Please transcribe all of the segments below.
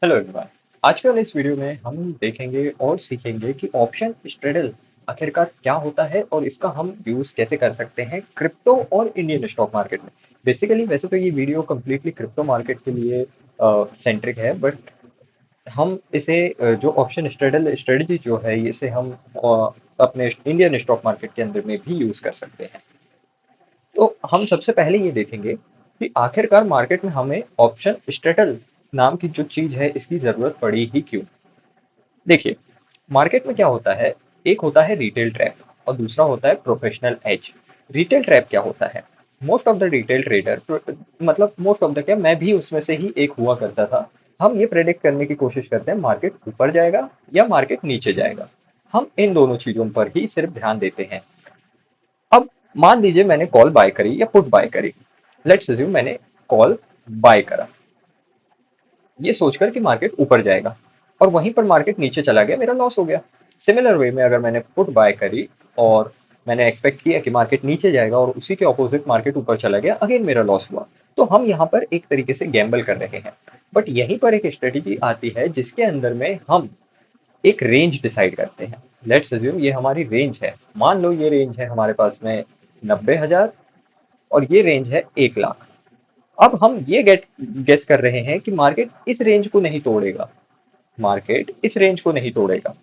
Hello everyone. आजकल इस video में हम देखेंगे और सीखेंगे कि ऑप्शन स्ट्रेडल आखिरकार क्या होता है और इसका हम यूज कैसे कर सकते हैं क्रिप्टो और इंडियन स्टॉक मार्केट में। बेसिकली वैसे तो ये वीडियो कम्प्लीटली क्रिप्टो मार्केट के लिए सेंट्रिक है, बट हम इसे जो ऑप्शन स्ट्रेडल स्ट्रेटजी जो है इसे हम अपने इंडियन स्टॉक मार्केट के अंदर में भी यूज कर सकते हैं। तो हम सबसे पहले ये देखेंगे कि आखिरकार मार्केट में हमें ऑप्शन स्ट्रेटल नाम की जो चीज है इसकी जरूरत पड़ी ही क्यों। देखिए, मार्केट में क्या होता है, एक होता है रिटेल ट्रैप और दूसरा होता है प्रोफेशनल एज। रिटेल ट्रैप क्या होता है? Most of the retail trader, मतलब मोस्ट ऑफ द क्या, मैं भी उसमें से ही एक हुआ करता था। हम ये प्रेडिक्ट करने की कोशिश करते हैं मार्केट ऊपर जाएगा या मार्केट नीचे जाएगा। हम इन दोनों चीजों पर ही सिर्फ ध्यान देते हैं। अब मान लीजिए मैंने कॉल बाय करी या पुट बाय करी। लेट्स अज्यूम मैंने कॉल बाय करा, ये सोचकर कि मार्केट ऊपर जाएगा, और वहीं पर मार्केट नीचे चला गया, मेरा लॉस हो गया। सिमिलर वे में अगर मैंने पुट बाय करी और मैंने एक्सपेक्ट किया कि मार्केट नीचे जाएगा और उसी के ऑपोजिट मार्केट ऊपर चला गया, अगेन मेरा लॉस हुआ। तो हम यहाँ पर एक तरीके से गैम्बल कर रहे हैं। बट यहीं पर एक स्ट्रेटेजी आती है जिसके अंदर में हम एक रेंज डिसाइड करते हैं। लेट्स अज्यूम ये हमारी रेंज है। मान लो ये रेंज है हमारे पास में 90,000 और ये रेंज है 1 लाख। अब हम ये गेट गेस कर रहे हैं कि मार्केट इस रेंज को नहीं तोड़ेगा, मार्केट इस रेंज को नहीं तोड़ेगा।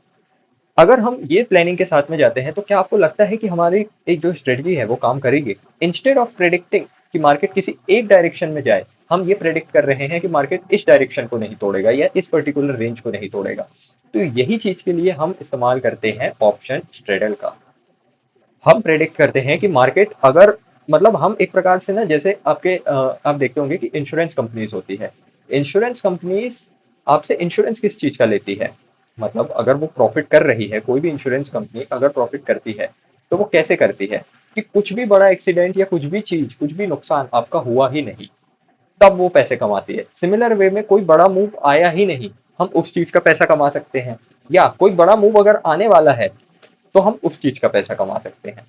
अगर हम ये प्लानिंग के साथ में जाते हैं तो क्या आपको लगता है कि हमारी एक जो स्ट्रेटजी है वो काम करेगी? इंस्टेड ऑफ प्रेडिक्टिंग कि मार्केट किसी एक डायरेक्शन में जाए, हम ये प्रेडिक्ट कर रहे हैं कि मार्केट इस डायरेक्शन को नहीं तोड़ेगा या इस पर्टिकुलर रेंज को नहीं तोड़ेगा। तो यही चीज के लिए हम इस्तेमाल करते हैं ऑप्शन स्ट्रेडल का। हम प्रेडिक्ट करते हैं कि मार्केट अगर, मतलब हम एक प्रकार से ना, जैसे आप देखते होंगे कि इंश्योरेंस कंपनीज होती है। इंश्योरेंस कंपनीज आपसे इंश्योरेंस किस चीज का लेती है? मतलब अगर वो प्रॉफिट कर रही है, कोई भी इंश्योरेंस कंपनी अगर प्रॉफिट करती है तो वो कैसे करती है कि कुछ भी बड़ा एक्सीडेंट या कुछ भी चीज, कुछ भी नुकसान आपका हुआ ही नहीं, तब वो पैसे कमाती है। सिमिलर वे में कोई बड़ा मूव आया ही नहीं, हम उस चीज का पैसा कमा सकते हैं। या कोई बड़ा मूव अगर आने वाला है तो हम उस चीज का पैसा कमा सकते हैं।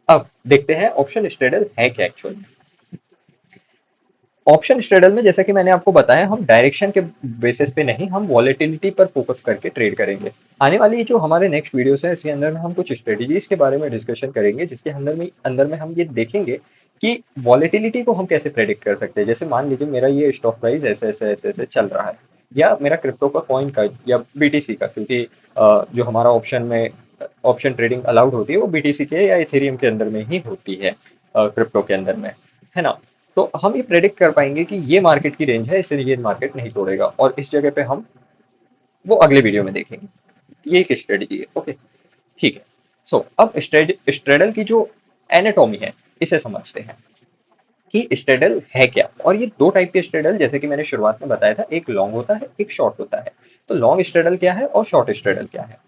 अब देखते हैं ऑप्शन स्ट्रेडल है क्या एक्चुअल में। ऑप्शन स्ट्रेडल में जैसा कि मैंने आपको बताया, हम डायरेक्शन के बेसिस पे नहीं, हम वॉलेटिलिटी पर फोकस करके ट्रेड करेंगे। आने वाली जो हमारे नेक्स्ट वीडियोस है इसके अंदर में हम कुछ स्ट्रेटजीज के बारे में डिस्कशन करेंगे, जिसके अंदर में हम ये देखेंगे कि वॉलेटिलिटी को हम कैसे प्रेडिक्ट कर सकते हैं। जैसे मान लीजिए मेरा ये स्टॉक प्राइस ऐसे ऐसे ऐसे ऐसे चल रहा है, या मेरा क्रिप्टो का कॉइन का या बीटीसी का, क्योंकि जो हमारा ऑप्शन में ऑप्शन ट्रेडिंग अलाउड होती है वो बीटीसी के या इथेरियम के अंदर में ही होती है, क्रिप्टो के अंदर में, है ना। तो हम ये प्रेडिक्ट कर पाएंगे कि ये मार्केट की रेंज है, इसलिए ये मार्केट नहीं तोड़ेगा, और इस जगह पे हम वो अगले वीडियो में देखेंगे। ये एक स्ट्रेटजी है, ओके, ठीक है। सो अब स्ट्रेडल की जो एनाटॉमी है इसे समझते हैं कि स्ट्रेडल है क्या। और ये दो टाइप के स्ट्रेडल, जैसे कि मैंने शुरुआत में बताया था, एक लॉन्ग होता है, एक शॉर्ट होता है। तो लॉन्ग स्ट्रेडल क्या है और शॉर्ट स्ट्रेडल क्या है?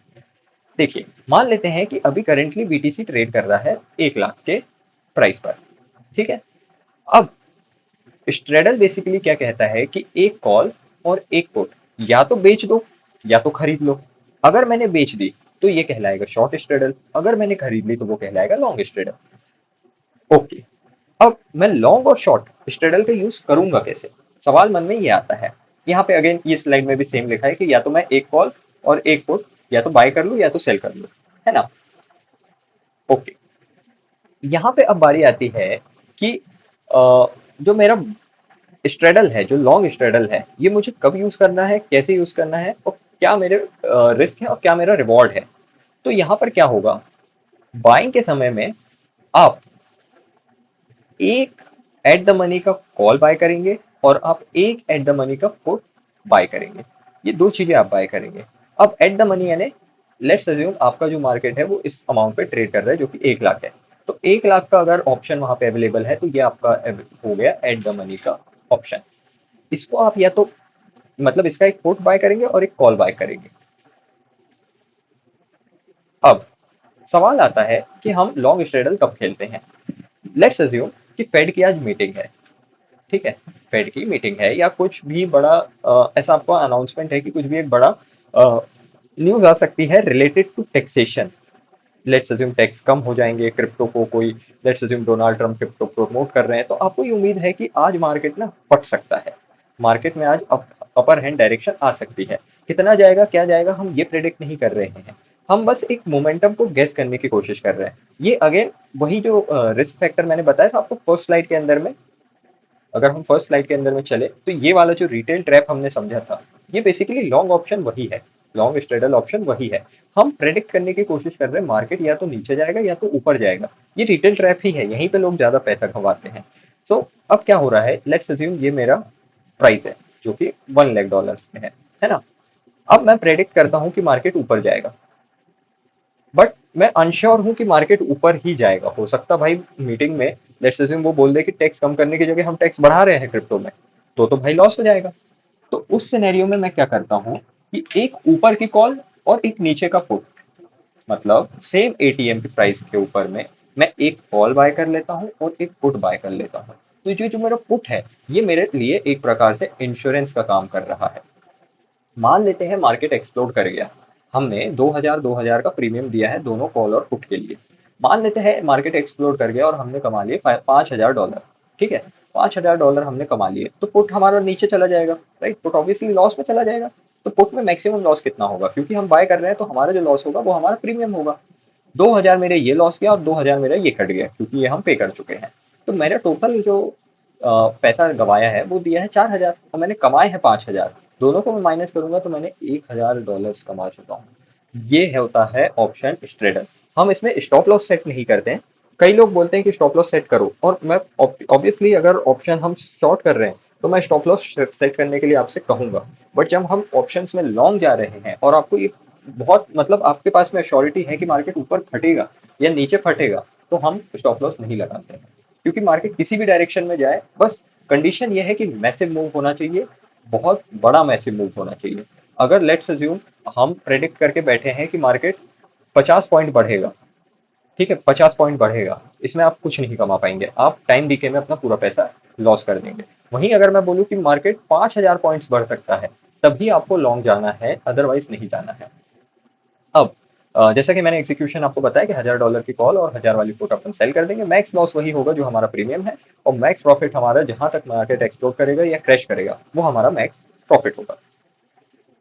देखिए, मान लेते हैं कि अभी करेंटली बीटीसी ट्रेड कर रहा है 1 लाख के प्राइस पर, ठीक है। अब स्ट्रेडल बेसिकली क्या कहता है कि एक कॉल और एक पुट या तो बेच दो या तो खरीद लो। अगर मैंने बेच दी तो ये कहलाएगा शॉर्ट स्ट्रेडल, अगर मैंने खरीद ली तो वो कहलाएगा लॉन्ग स्ट्रेडल। ओके, अब मैं लॉन्ग और शॉर्ट स्ट्रेडल का यूज करूंगा कैसे? सवाल मन में ये आता है। यहाँ पे अगेन ये स्लाइड में भी सेम लिखा है कि या तो मैं एक कॉल और एक पुट या तो बाय कर लूं या तो सेल कर लूं, है ना। ओके, यहाँ पे अब बारी आती है कि जो मेरा स्ट्रेडल है, जो लॉन्ग स्ट्रेडल है, ये मुझे कब यूज करना है, कैसे यूज करना है, और क्या मेरे रिस्क है और क्या मेरा रिवॉर्ड है। तो यहाँ पर क्या होगा, बाइंग के समय में आप एक एट द मनी का कॉल बाय करेंगे और आप एक एट द मनी का पुट बाय करेंगे। ये दो चीजें आप बाय करेंगे। अब एट द मनी यानी, लेट्स अज्यूम आपका जो मार्केट है वो इस अमाउंट पे ट्रेड कर रहा है जो कि 1 लाख है। तो 1 लाख का अगर ऑप्शन वहां पे अवेलेबल है तो ये आपका हो गया एट द मनी का ऑप्शन। इसको आप या तो, मतलब इसका एक पुट बाय करेंगे और एक कॉल बाय करेंगे। अब सवाल आता है कि हम लॉन्ग स्ट्रेडल कब खेलते हैं। लेट्स अज्यूम कि फेड की आज मीटिंग है, ठीक है। फेड की मीटिंग है या कुछ भी बड़ा ऐसा आपका अनाउंसमेंट है कि कुछ भी एक बड़ा न्यूज आ सकती है related to taxation. Let's assume tax कम हो जाएंगे क्रिप्टो को, कोई let's assume Donald Trump crypto promote कर रहे हैं, तो आपको ये उम्मीद है कि आज मार्केट ना फट सकता है। मार्केट में आज अप अपर हैंड डायरेक्शन आ सकती है। कितना जाएगा क्या जाएगा हम ये प्रेडिक्ट नहीं कर रहे हैं, हम बस एक मोमेंटम को गेस करने की कोशिश कर रहे हैं। ये अगेन वही जो रिस्क फैक्टर मैंने बताया था आपको फर्स्ट स्लाइड के अंदर में, अगर हम फर्स्ट स्लाइड के अंदर में चले तो ये वाला जो रिटेल ट्रैप हमने समझा था, ये बेसिकली लॉन्ग ऑप्शन वही है, लॉन्ग स्ट्रेडल ऑप्शन वही है। हम प्रेडिक्ट करने की कोशिश कर रहे हैं मार्केट या तो नीचे जाएगा या तो ऊपर जाएगा। ये रिटेल ट्रैप ही है, यहीं पे लोग ज्यादा पैसा कमाते हैं। सो अब क्या हो रहा है, लेट्स अज्यूम ये मेरा प्राइस है जो कि $1 लाख में है ना। अब मैं प्रेडिक्ट करता हूँ कि मार्केट ऊपर जाएगा, बट मैं अनश्योर हूँ कि मार्केट ऊपर ही जाएगा। हो सकता भाई मीटिंग में लेट्स अज्यूम वो बोल दे कि टैक्स कम करने की जगह हम टैक्स बढ़ा रहे हैं क्रिप्टो में, तो भाई लॉस हो जाएगा। तो उस सिनेरियो में मैं क्या करता हूँ कि एक ऊपर की कॉल और एक नीचे का पुट, मतलब सेम एटीएम की प्राइस के ऊपर में मैं एक कॉल बाय कर लेता हूँ और एक पुट बाय कर लेता हूँ। तो जो जो मेरा पुट है ये मेरे लिए एक प्रकार से इंश्योरेंस का काम कर रहा है। मान लेते हैं मार्केट एक्सप्लोड कर गया, हमने 2000 का प्रीमियम दिया है दोनों कॉल और पुट के लिए। मान लेते हैं मार्केट एक्सप्लोड कर गया और हमने कमा लिए $5000, ठीक है। $5000 हमने कमा लिए तो पुट हमारा नीचे चला जाएगा, राइट, पुट ऑब्वियसली लॉस में चला जाएगा। तो पुट में मैक्सिमम लॉस कितना होगा, क्योंकि हम बाय कर रहे हैं तो हमारा जो लॉस होगा वो हमारा प्रीमियम होगा। 2000 मेरे ये लॉस किया और 2000 मेरा ये कट गया, क्योंकि ये हम पे कर चुके हैं। तो मेरा टोटल जो पैसा गवाया है वो दिया है 4000 और मैंने कमाए हैं 5000। दोनों को मैं माइनस करूंगा तो मैंने $1000 कमा चुका हूँ। ये होता है ऑप्शन ट्रेडर। हम इसमें स्टॉप लॉस सेट नहीं करते हैं। कई लोग बोलते हैं कि स्टॉप लॉस सेट करो, और मैं ऑब्वियसली अगर ऑप्शन हम शॉर्ट कर रहे हैं तो मैं स्टॉप लॉस सेट करने के लिए आपसे कहूंगा। बट जब हम ऑप्शंस में लॉन्ग जा रहे हैं और आपको ये बहुत मतलब आपके पास में अश्योरिटी है कि मार्केट ऊपर फटेगा या नीचे फटेगा, तो हम स्टॉप लॉस नहीं लगाते हैं। क्योंकि मार्केट किसी भी डायरेक्शन में जाए, बस कंडीशन ये है कि मैसिव मूव होना चाहिए, बहुत बड़ा मैसिव मूव होना चाहिए। अगर लेट्स अज्यूम हम प्रेडिक्ट करके बैठे हैं कि मार्केट 50 पॉइंट बढ़ेगा, ठीक है, 50 पॉइंट बढ़ेगा, इसमें आप कुछ नहीं कमा पाएंगे, आप टाइम डीके में अपना पूरा पैसा लॉस कर देंगे। वहीं अगर मैं बोलूँ कि मार्केट 5000 पॉइंट्स बढ़ सकता है, तभी आपको लॉन्ग जाना है, अदरवाइज नहीं जाना है। अब जैसा कि मैंने एग्जीक्यूशन आपको बताया कि $1000 की कॉल और 1000 वाली पुट अपन सेल कर देंगे, मैक्स लॉस वही होगा जो हमारा प्रीमियम है, और मैक्स प्रॉफिट हमारा जहां तक मार्केट एक्सप्लोर करेगा या क्रैश करेगा वो हमारा मैक्स प्रॉफिट होगा।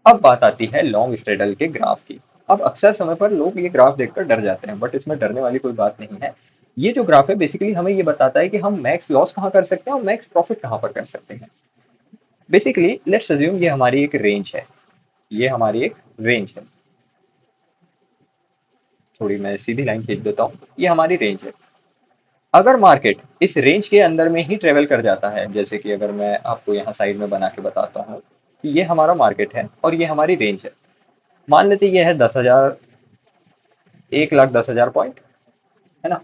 अब बात आती है लॉन्ग स्ट्रेडल के ग्राफ की। अब अक्सर समय पर लोग ये ग्राफ देखकर डर जाते हैं, बट इसमें डरने वाली कोई बात नहीं है। ये जो ग्राफ है बेसिकली हमें ये बताता है कि हम मैक्स लॉस कहाँ कर सकते हैं और मैक्स प्रॉफिट कहाँ पर कर सकते हैं। बेसिकली लेट्स अज्यूम ये हमारी एक रेंज है, ये हमारी एक रेंज है। थोड़ी मैं सीधी लाइन खींच देता हूँ, ये हमारी रेंज है। अगर मार्केट इस रेंज के अंदर में ही ट्रेवल कर जाता है, जैसे कि अगर मैं आपको यहाँ साइड में बना के बताता हूँ कि ये हमारा मार्केट है और ये हमारी रेंज है। मान लेते ये है 10,000, 1,10,000 पॉइंट, है ना,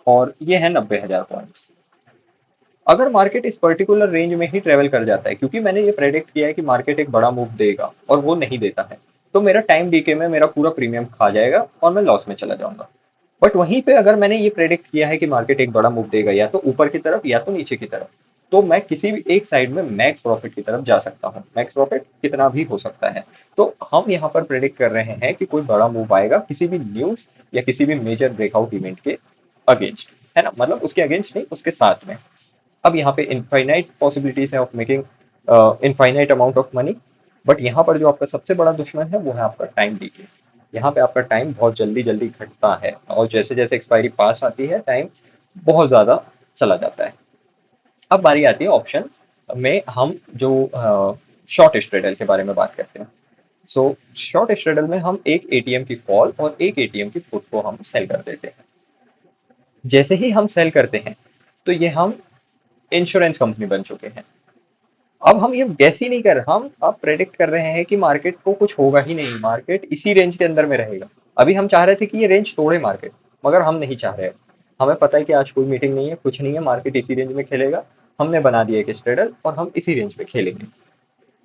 और ये है 90,000 पॉइंट्स। अगर मार्केट इस पर्टिकुलर रेंज में ही ट्रेवल कर जाता है, क्योंकि मैंने ये प्रेडिक्ट किया है कि मार्केट एक बड़ा मूव देगा और वो नहीं देता है, तो मेरा टाइम डीके में मेरा पूरा प्रीमियम खा जाएगा और मैं लॉस में चला जाऊंगा। बट वहीं पे अगर मैंने ये प्रेडिक्ट किया है कि मार्केट एक बड़ा मूव देगा या तो ऊपर की तरफ या तो नीचे की तरफ, तो मैं किसी भी एक साइड में मैक्स प्रॉफिट की तरफ जा सकता हूँ। मैक्स प्रॉफिट कितना भी हो सकता है। तो हम यहाँ पर प्रेडिक्ट कर रहे हैं कि कोई बड़ा मूव आएगा किसी भी न्यूज या किसी भी मेजर ब्रेकआउट इवेंट के अगेंस्ट, है ना, मतलब उसके अगेंस्ट नहीं, उसके साथ में। अब यहाँ पे इनफाइनाइट पॉसिबिलिटीज है of making infinite amount of money. But यहाँ पर जो आपका सबसे बड़ा दुश्मन है वो है आपका टाइम डीके। यहाँ पे आपका टाइम बहुत जल्दी जल्दी घटता है और जैसे जैसे एक्सपायरी पास आती है टाइम बहुत ज्यादा चला जाता है। अब बारी आती है ऑप्शन में, हम जो शॉर्ट स्ट्रेडल के बारे में बात करते हैं। सो शॉर्ट स्ट्रेडल में हम एक एटीएम की कॉल और एक एटीएम की पुट को हम सेल कर देते हैं। जैसे ही हम सेल करते हैं तो ये हम इंश्योरेंस कंपनी बन चुके हैं। अब हम ये गैस ही नहीं कर रहे, हम अब प्रेडिक्ट कर रहे हैं कि मार्केट को कुछ होगा ही नहीं, मार्केट इसी रेंज के अंदर में रहेगा। अभी हम चाह रहे थे कि ये रेंज तोड़े मार्केट, मगर हम नहीं चाह रहे। हमें पता है कि आज कोई मीटिंग नहीं है, कुछ नहीं है, मार्केट इसी रेंज में खेलेगा। हमने बना दिया एक स्ट्रेडल और हम इसी रेंज में खेलेंगे।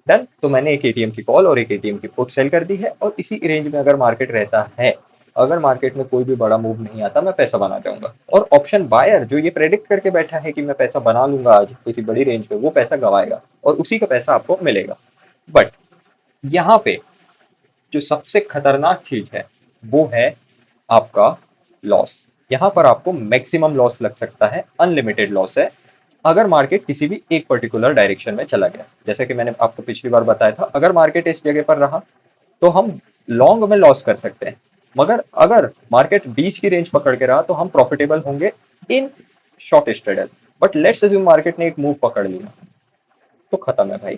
डन। तो मैंने एक एटीएम की कॉल और एक एटीएम की पुट सेल कर दी है, और इसी रेंज में अगर मार्केट रहता है, अगर मार्केट में कोई भी बड़ा मूव नहीं आता, मैं पैसा बना जाऊंगा। और ऑप्शन बायर जो ये प्रेडिक्ट करके बैठा है कि मैं पैसा बना लूंगा आज किसी बड़ी रेंज पे, वो पैसा गवाएगा और उसी का पैसा आपको मिलेगा। बट यहाँ पे जो सबसे खतरनाक चीज है वो है आपका लॉस। यहाँ पर आपको मैक्सिमम लॉस लग सकता है, अनलिमिटेड लॉस है। अगर मार्केट किसी भी एक पर्टिकुलर डायरेक्शन में चला गया, जैसे कि मैंने आपको पिछली बार बताया था, अगर मार्केट इस जगह पर रहा तो हम लॉन्ग में लॉस कर सकते हैं, मगर अगर मार्केट बीच की रेंज पकड़ के रहा तो हम प्रॉफिटेबल होंगे in short straddle. But let's assume market ने एक मूव पकड़ लिया, तो खत्म है भाई।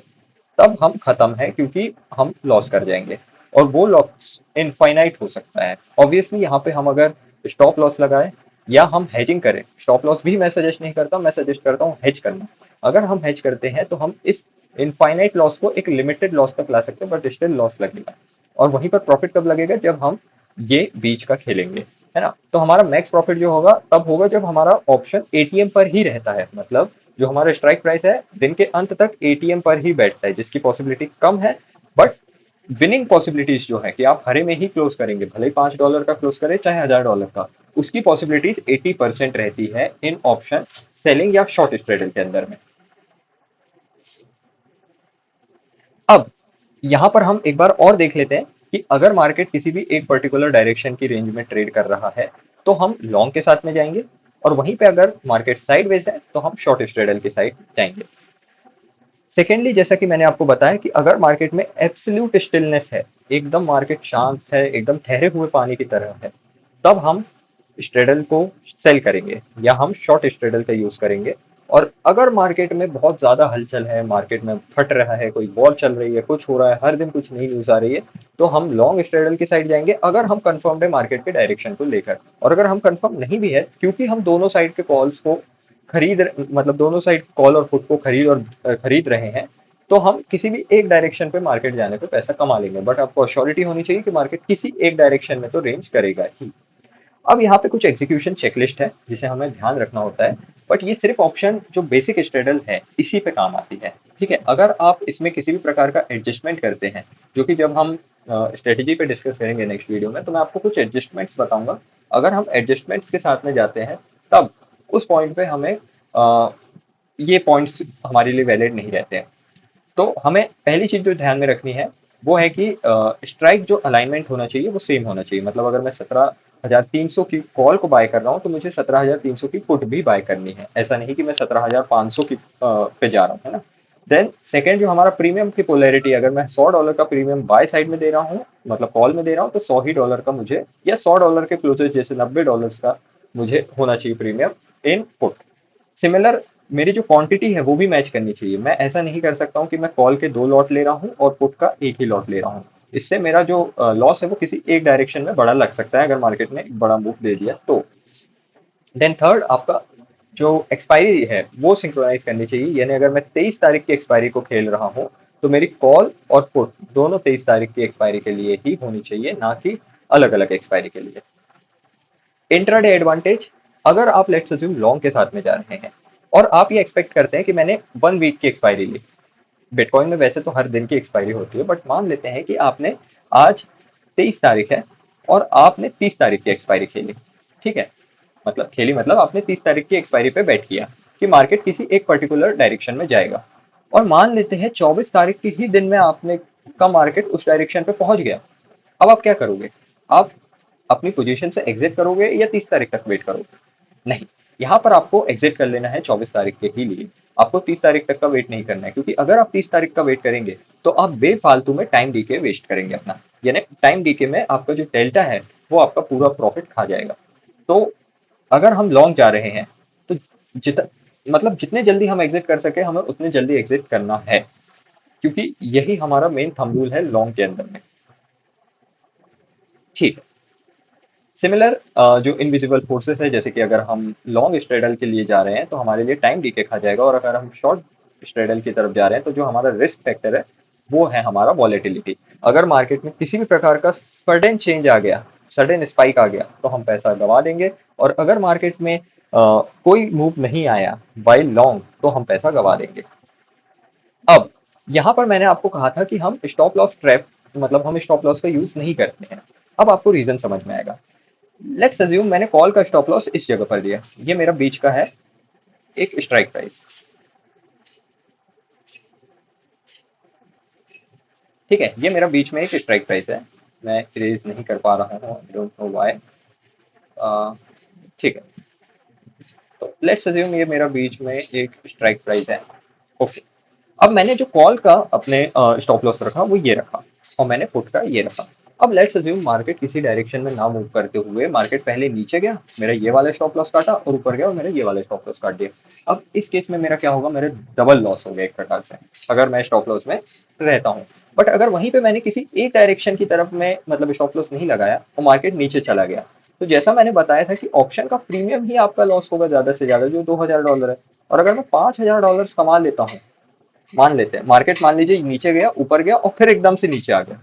तब हम खत्म है, क्योंकि हम लॉस कर जाएंगे, और वो लॉस इनफाइनाइट हो सकता है। ऑब्वियसली यहाँ पे हम अगर स्टॉप लॉस लगाए या हम हेजिंग करें, स्टॉप लॉस भी मैं सजेस्ट नहीं करता, मैं सजेस्ट करता हूँ हेज करना। अगर हम हेज करते हैं तो हम इस इनफाइनाइट लॉस को एक लिमिटेड लॉस तक ला सकते हैं, बट स्टिल लॉस लगेगा। और वहीं पर प्रॉफिट कब लगेगा, जब हम ये बीच का खेलेंगे, है ना। तो हमारा मैक्स प्रॉफिट जो होगा तब होगा जब हमारा ऑप्शन एटीएम पर ही रहता है, मतलब जो हमारा स्ट्राइक प्राइस है दिन के अंत तक एटीएम पर ही बैठता है, जिसकी पॉसिबिलिटी कम है। बट विनिंग पॉसिबिलिटीज जो है कि आप हरे में ही क्लोज करेंगे, भले ही $5 का क्लोज करें चाहे $1000 का, उसकी पॉसिबिलिटीज 80% रहती है इन ऑप्शन सेलिंग या शॉर्ट स्ट्रेडल के अंदर में। अब यहाँ पर हम एक बार और देख लेते हैं कि अगर मार्केट किसी भी एक पर्टिकुलर डायरेक्शन की रेंज में ट्रेड कर रहा है तो हम लॉन्ग के साथ में जाएंगे, और वहीं पे अगर मार्केट साइडवेज है तो हम शॉर्ट स्ट्रेडल की साइड जाएंगे। सेकेंडली, जैसा कि मैंने आपको बताया कि अगर मार्केट में एब्सोल्यूट स्टिलनेस है, एकदम मार्केट शांत है, एकदम ठहरे हुए पानी की तरह है, तब हम स्ट्रेडल को सेल करेंगे या हम शॉर्ट स्ट्रेडल का यूज करेंगे। और अगर मार्केट में बहुत ज्यादा हलचल है, मार्केट में फट रहा है, कोई वॉर चल रही है, कुछ हो रहा है, हर दिन कुछ नई न्यूज आ रही है, तो हम लॉन्ग स्ट्रेडल की साइड जाएंगे अगर हम कंफर्म है मार्केट के डायरेक्शन को लेकर। और अगर हम कंफर्म नहीं भी है, क्योंकि हम दोनों साइड के कॉल्स को मतलब दोनों साइड कॉल और पुट को खरीद रहे हैं, तो हम किसी भी एक डायरेक्शन पे मार्केट जाने पे पैसा कमा लेंगे। बट आपको अश्योरिटी होनी चाहिए कि मार्केट किसी एक डायरेक्शन में तो रेंज करेगा ही। अब यहाँ पे कुछ एग्जीक्यूशन चेकलिस्ट है जिसे हमें ध्यान रखना होता है, बट ये सिर्फ ऑप्शन जो बेसिक स्ट्रेडल है इसी पे काम आती है। ठीक है, अगर आप इसमें किसी भी प्रकार का एडजस्टमेंट करते हैं, जो कि जब हम स्ट्रेटेजी पे डिस्कस करेंगे नेक्स्ट वीडियो में, तो मैं आपको कुछ एडजस्टमेंट्स बताऊंगा। अगर हम एडजस्टमेंट्स के साथ में जाते हैं, तब उस पॉइंट पे हमें ये पॉइंट्स हमारे लिए वैलिड नहीं रहते हैं। तो हमें पहली चीज जो ध्यान में रखनी है वो है कि स्ट्राइक जो अलाइनमेंट होना चाहिए वो सेम होना चाहिए। मतलब अगर मैं 17,300 की कॉल को बाय कर रहा हूँ तो मुझे 17,300 की पुट भी बाय करनी है, ऐसा नहीं कि मैं 17,500 की पे जा रहा हूँ, है ना। देन सेकेंड, जो हमारा प्रीमियम की पोलैरिटी, अगर मैं $100 का प्रीमियम बाय साइड में दे रहा हूँ, मतलब कॉल में दे रहा हूँ, तो $100 ही का मुझे, या $100 के क्लोजेस जैसे $90 का मुझे होना चाहिए प्रीमियम इन पुट। सिमिलर, मेरी जो क्वांटिटी है वो भी मैच करनी चाहिए। मैं ऐसा नहीं कर सकता हूँ कि मैं कॉल के 2 लॉट ले रहा हूँ और पुट का एक ही लॉट ले रहा हूँ। इससे मेरा जो लॉस है वो किसी एक डायरेक्शन में बड़ा लग सकता है अगर मार्केट ने एक बड़ा मूव दे दिया तो। देन थर्ड, आपका जो एक्सपायरी है वो सिंक्रोनाइज करनी चाहिए, यानी अगर मैं 23 तारीख की एक्सपायरी को खेल रहा हूँ तो मेरी कॉल और पुट दोनों 23 तारीख की एक्सपायरी के लिए ही होनी चाहिए, ना कि अलग अलग एक्सपायरी के लिए। इंट्राडे एडवांटेज, अगर आप लेट्स अज्यूम लॉन्ग के साथ में जा रहे हैं और आप ये एक्सपेक्ट करते हैं कि मैंने 1 वीक की एक्सपायरी ली। बिटकॉइन में वैसे तो हर दिन की एक्सपायरी होती है, बट मान लेते हैं कि आपने आज 23 तारीख है और आपने 30 तारीख की एक्सपायरी खेली। ठीक है, मतलब खेली मतलब आपने 30 तारीख की एक्सपायरी पे बैठ किया कि मार्केट किसी एक पर्टिकुलर डायरेक्शन में जाएगा। और मान लेते हैं 24 तारीख के ही दिन में आपने का मार्केट उस डायरेक्शन पे पहुंच गया। अब आप क्या करोगे? आप अपनी पोजीशन से एग्जिट करोगे या 30 तारीख तक वेट करोगे? नहीं, यहाँ पर आपको एग्जिट कर लेना है 24 तारीख के ही लिए। आपको 30 तारीख तक का वेट नहीं करना है, क्योंकि अगर आप 30 तारीख का वेट करेंगे तो आप बेफालतू में टाइम डीके वेस्ट करेंगे अपना, यानी टाइम डीके में आपका जो डेल्टा है वो आपका पूरा प्रॉफिट खा जाएगा। तो अगर हम लॉन्ग जा रहे हैं तो जित मतलब जितने जल्दी हम एग्जिट कर सके हमें उतने जल्दी एग्जिट करना है, क्योंकि यही हमारा मेन थंब रूल है लॉन्ग के अंदर में। ठीक है। सिमिलर, जो इनविजिबल फोर्सेस है, जैसे कि अगर हम लॉन्ग स्ट्रेडल के लिए जा रहे हैं तो हमारे लिए टाइम डीके खा जाएगा, और अगर हम शॉर्ट स्ट्रेडल की तरफ जा रहे हैं तो जो हमारा रिस्क फैक्टर है वो है हमारा वॉलेटिलिटी। अगर मार्केट में किसी भी प्रकार का सडन चेंज आ गया, सडन स्पाइक आ गया, तो हम पैसा गवा देंगे। और अगर मार्केट में कोई मूव नहीं आया बाय लॉन्ग तो हम पैसा गवा देंगे। अब यहाँ पर मैंने आपको कहा था कि हम स्टॉप लॉस ट्रैप, मतलब हम स्टॉप लॉस का यूज नहीं करते हैं। अब आपको रीजन समझ में आएगा। लेट्स अज्यूम मैंने कॉल का स्टॉप लॉस इस जगह पर दिया, ये मेरा बीच का है एक स्ट्राइक प्राइस। ठीक है, ये मेरा बीच में एक स्ट्राइक प्राइस है। मैं इरेज नहीं कर पा रहा हूँ, आई डोंट नो व्हाई। ठीक है, लेट्स अज्यूम ये मेरा बीच में एक स्ट्राइक प्राइस है। ओके, अब मैंने जो कॉल का अपने स्टॉप लॉस रखा वो ये रखा, और मैंने पुट का ये रखा। अब लेट्स अज्यूम मार्केट किसी डायरेक्शन में ना मूव करते हुए मार्केट पहले नीचे गया, मेरा ये वाला स्टॉप लॉस काटा, और ऊपर गया और मेरा ये वाला स्टॉप लॉस काट दिया। अब इस केस में मेरा क्या होगा, मेरे डबल लॉस हो गया एक प्रकार से, अगर मैं स्टॉप लॉस में रहता हूँ। बट अगर वहीं पे मैंने किसी एक डायरेक्शन की तरफ में मतलब स्टॉप लॉस नहीं लगाया और मार्केट नीचे चला गया, तो जैसा मैंने बताया था कि ऑप्शन का प्रीमियम ही आपका लॉस होगा ज्यादा से ज्यादा, जो $2000 है। और अगर मैं $5000 कमा लेता हूँ, मान लेते हैं मार्केट मान लीजिए नीचे गया, ऊपर गया और फिर एकदम से नीचे आ गया,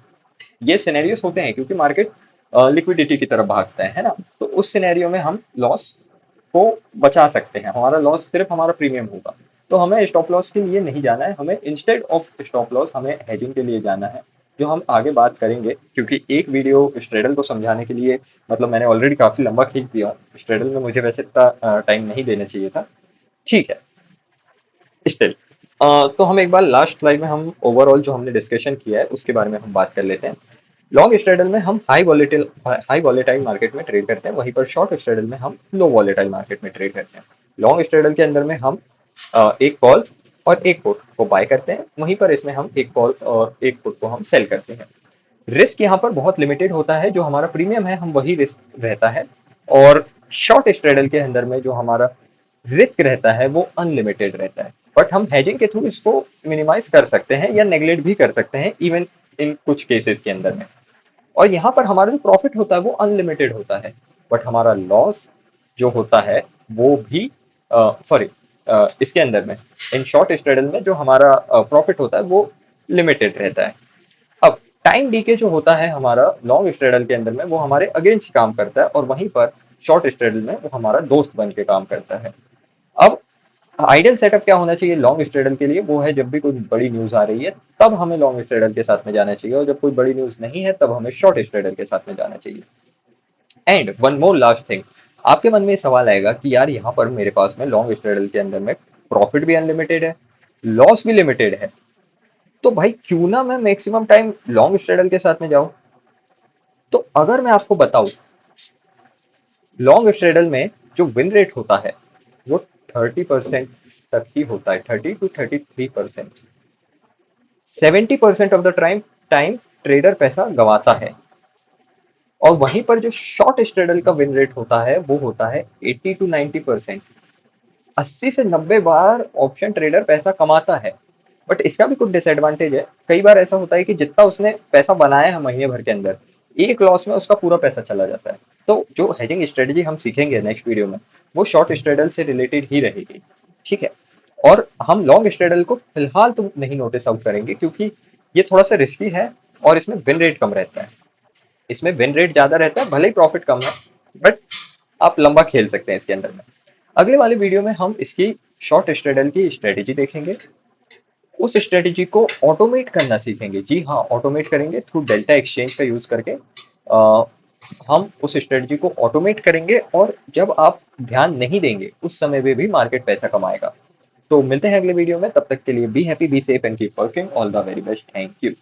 ये सिनेरियोस होते हैं क्योंकि मार्केट लिक्विडिटी की तरफ भागता है ना। तो उस सिनेरियो में हम लॉस को बचा सकते हैं, हमारा लॉस सिर्फ हमारा प्रीमियम होगा। तो हमें स्टॉप लॉस के लिए नहीं जाना है, हमें इंस्टेड ऑफ स्टॉप लॉस हमें हेजिंग के लिए जाना है, जो हम आगे बात करेंगे, क्योंकि एक वीडियो स्ट्रेडल को समझाने के लिए मतलब मैंने ऑलरेडी काफी लंबा खींच दिया हूँ। स्ट्रेडल में मुझे वैसे इतना टाइम नहीं देना चाहिए था। ठीक है, स्टिल तो हम एक बार लास्ट स्लाइड में हम ओवरऑल जो हमने डिस्कशन किया है उसके बारे में हम बात कर लेते हैं। लॉन्ग स्ट्रेडल में हम हाई वॉलेटाइल मार्केट में ट्रेड करते हैं, वहीं पर शॉर्ट स्ट्रेडल में हम लो वॉलेटाइल मार्केट में ट्रेड करते हैं। लॉन्ग स्ट्रेडल के अंदर में हम एक कॉल और एक पुट को बाय करते हैं, वहीं पर इसमें हम एक कॉल और एक पुट को हम सेल करते हैं। रिस्क यहाँ पर बहुत लिमिटेड होता है, जो हमारा प्रीमियम है हम वही रिस्क रहता है। और शॉर्ट स्ट्रेडल के अंदर में जो हमारा रिस्क रहता है वो अनलिमिटेड रहता है, बट हम हेजिंग के थ्रू इसको मिनिमाइज कर सकते हैं या नेग्लेक्ट भी कर सकते हैं इवन इन कुछ केसेस के अंदर में। और यहाँ पर हमारा जो प्रॉफिट होता है वो अनलिमिटेड होता है, बट हमारा लॉस जो होता है वो भी सॉरी इसके अंदर में इन शॉर्ट स्ट्रेडल में जो हमारा प्रॉफिट होता है वो लिमिटेड रहता है। अब टाइम डीके जो होता है हमारा लॉन्ग स्ट्रेडल के अंदर में वो हमारे अगेंस्ट काम करता है, और वहीं पर शॉर्ट स्ट्रेडल में वो हमारा दोस्त बन के काम करता है। अब आइडियल सेटअप क्या होना चाहिए लॉन्ग स्ट्रेडल के लिए, वो है जब भी कोई बड़ी न्यूज आ रही है तब हमें लॉन्ग स्ट्रेडल के साथ में जाना चाहिए, और जब कोई बड़ी न्यूज नहीं है तब हमें शॉर्ट स्ट्रेडल के साथ में जाना चाहिए। And one more last thing, आपके मन में ये सवाल आएगा कि यार यहाँ पर मेरे पास में लॉन्ग स्ट्रेडल के अंदर में प्रॉफिट भी अनलिमिटेड है, लॉस भी लिमिटेड है, तो भाई क्यों ना मैं मैक्सिमम टाइम लॉन्ग स्ट्रेडल के साथ में जाऊं। तो अगर मैं आपको बताऊं, लॉन्ग स्ट्रेडल में जो विन रेट होता है वो 30% तक ही होता है, 30 to 33%। 70% of the time time trader पैसा गंवाता है। और वहीं पर जो शॉर्ट स्ट्रेडल का विन रेट होता है वो होता है 80 to 90%। 80 से 90 बार ऑप्शन ट्रेडर पैसा कमाता है, बट इसका भी कुछ डिसएडवांटेज है। कई बार ऐसा होता है कि जितना उसने पैसा बनाया है महीने भर के अंदर, एक लॉस में उसका पूरा पैसा चला जाता है। तो जो हेजिंग स्ट्रेटजी हम सीखेंगे नेक्स्ट वीडियो में वो शॉर्ट स्ट्रेडल से रिलेटेड ही रहेगी। ठीक है, और हम लॉन्ग स्ट्रेडल को फिलहाल तो नहीं नोटिस आउट करेंगे क्योंकि ये थोड़ा सा रिस्की है और इसमें विन रेट कम रहता है। इसमें विन रेट ज्यादा रहता है, भले ही प्रॉफिट कम है, बट आप लंबा खेल सकते हैं इसके अंदर में। अगले वाले वीडियो में हम इसकी शॉर्ट स्ट्रेडल की स्ट्रेटेजी देखेंगे, उस स्ट्रेटेजी को ऑटोमेट करना सीखेंगे। जी हाँ, ऑटोमेट करेंगे थ्रू डेल्टा एक्सचेंज का यूज करके। हम उस स्ट्रेटेजी को ऑटोमेट करेंगे, और जब आप ध्यान नहीं देंगे उस समय में भी मार्केट पैसा कमाएगा। तो मिलते हैं अगले वीडियो में, तब तक के लिए be happy, be safe and keep working. All the very best, thank you.